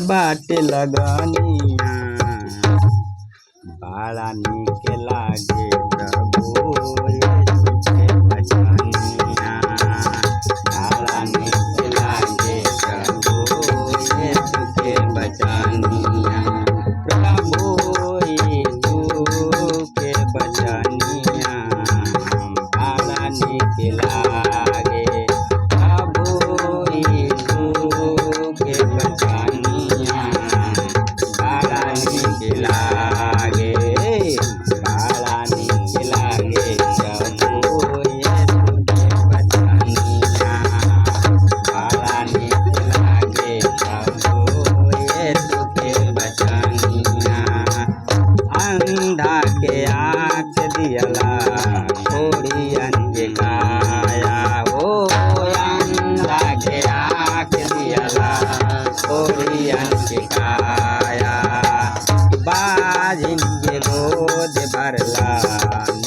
बाट लगनिया बड़ा निक लागे प्रभु यीशु के बचनिया बड़ा निक लागे प्रभु यीशु के बचनिया प्रभु यीशु के बचनिया बड़ा निक लागे प्रभु यीशु के बचनिया बड़ा निक लागे बड़ा निक लागे प्रभु यीशु के बचनिया बड़ा निक लागे प्रभु यीशु के बचनिया अंधा के आँख दियला कोढ़ियन के काया हो अंधा के आँख दियला कोढ़ियन के काया बाजिन के गोद भरला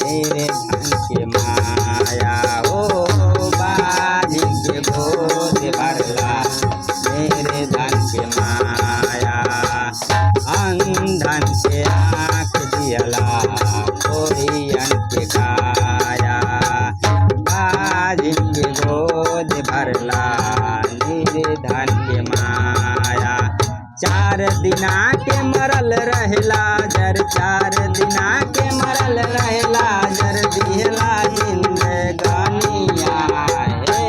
मेरे धन के माया हो बाजिन के गोद भरला मेरे धन के माया अंधन के आँख दियला कोढ़ियन के काया बाजिन के गोद भरला मेरे धन के माया 4 दिना के मरल रहला जर 4 दिना के मरल रहला जर दिहला जिंदगानिया हे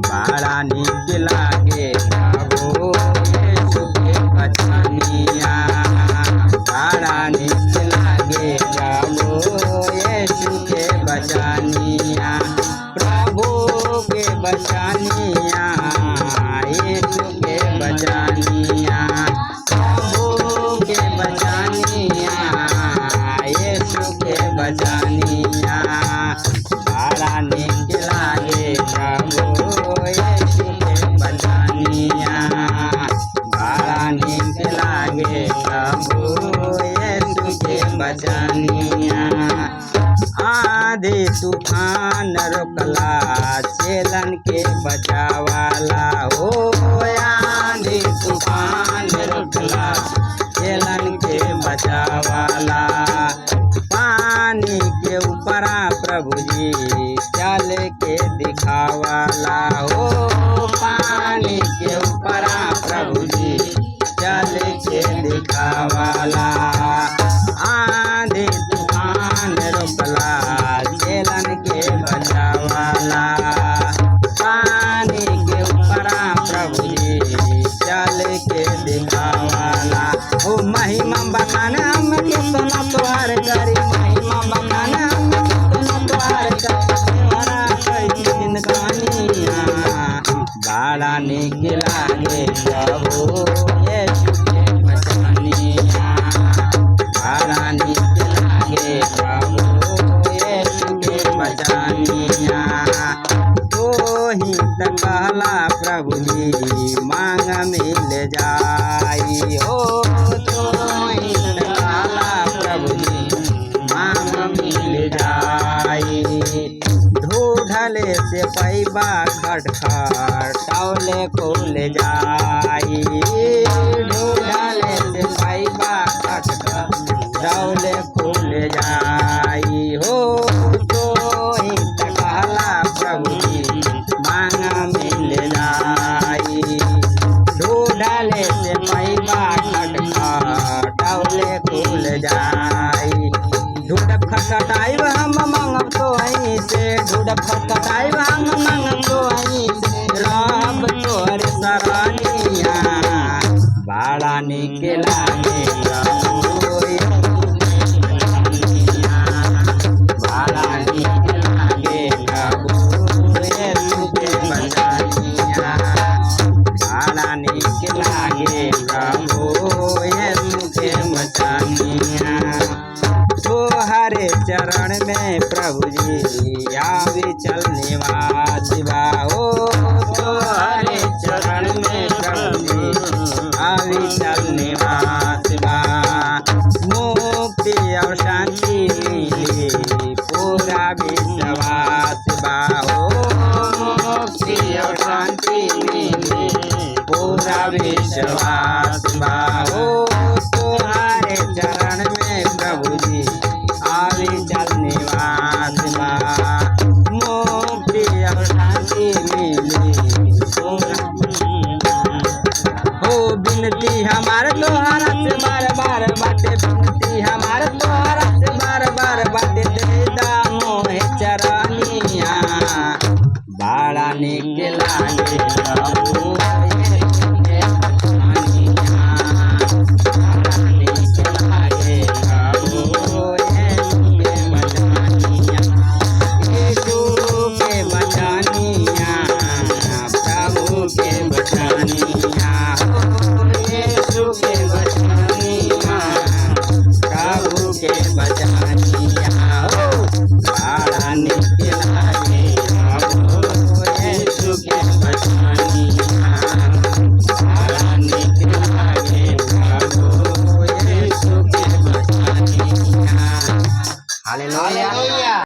बड़ा निक लागे प्रभु यीशु के बचनिया बड़ा निक लागे प्रभु यीशु के बचनिया प्रभु के बचनिया यीशु के बचनिया प्रभु के बचनिया यीशु के बचनिया बड़ा निक लागे प्रभु यीशु के बचनिया बड़ा निक लागे प्रभु यीशु के बचनिया आंधी तूफान रोकला चेलन के बचावाला हो आंधी तूफान रोकला चेलन के बचावाला पानी के ऊपरा प्रभु जी चल के दिखावाला हो पानी के ऊपरा प्रभु जी चल के दिखावाला आंधी तूफान रोकला चेलन के बचावाला पानी के ऊपरा प्रभु जी चल के दिखावाला ओ महिमा बखान हम कितना द्वार करी महिमा बखान हम कितना द्वार करी हमारा कई जिंदगानिया बड़ा निक लागे प्रभु यीशु के बचनिया बड़ा निक लागे प्रभु यीशु के बचनिया तोहि त कहला प्रभु जी मांग मिल जाई हो तोहि त कहला प्रभु जी मांग मिल जाई ढूढ़ले से पैबा खटखटौले खुल जाई ढूढ़ले से पैबा खटखटौले खुल जाई हो तोहि त कहला प्रभु जी मांग मिल जाई ढूढ़ले से पैबा खटखटौले खुल जाई ढूढ़ खटखटाइब हम मांगब तो वहीं से ढूढ़ खटखटाइब हम मांगब तो वहीं से रब तोहर सरनिया बड़ा निक लागे प्रभु बड़ा निक लागे प्रभु यीशु के बचनिया बड़ा निक लागे प्रभु यीशु के बचनिया तोहरे चरण में प्रभु जी आवी चल निवास हो तोहरे चरण में प्रभु जी आवी चल निवास मुक्ति और शांति मिली पूरा विश्वास हो मुक्ति और शांति मिली पूरा विश्वास बा हो तुम्हारे चरण में प्रभु जी आवी जल निवास बा मुक्ति और शांति मिली हो बिनती हमारे तोहरा से बार बार बाटे बिनती हमारे तोहरा से बार बार बाटे दे दामो है चरनिया बड़ा निक लागे प्रभु ये बचनिया बड़ा निक लागे प्रभु ये बचनिया यीशु के बचनिया प्रभु के बचनिया यीशु के बचनिया प्रभु के बचनिया हो बड़ा निक लागे प्रभु यीशु के बचनिया बड़ा निक लागे प्रभु यीशु के बचनिया हालेलुया।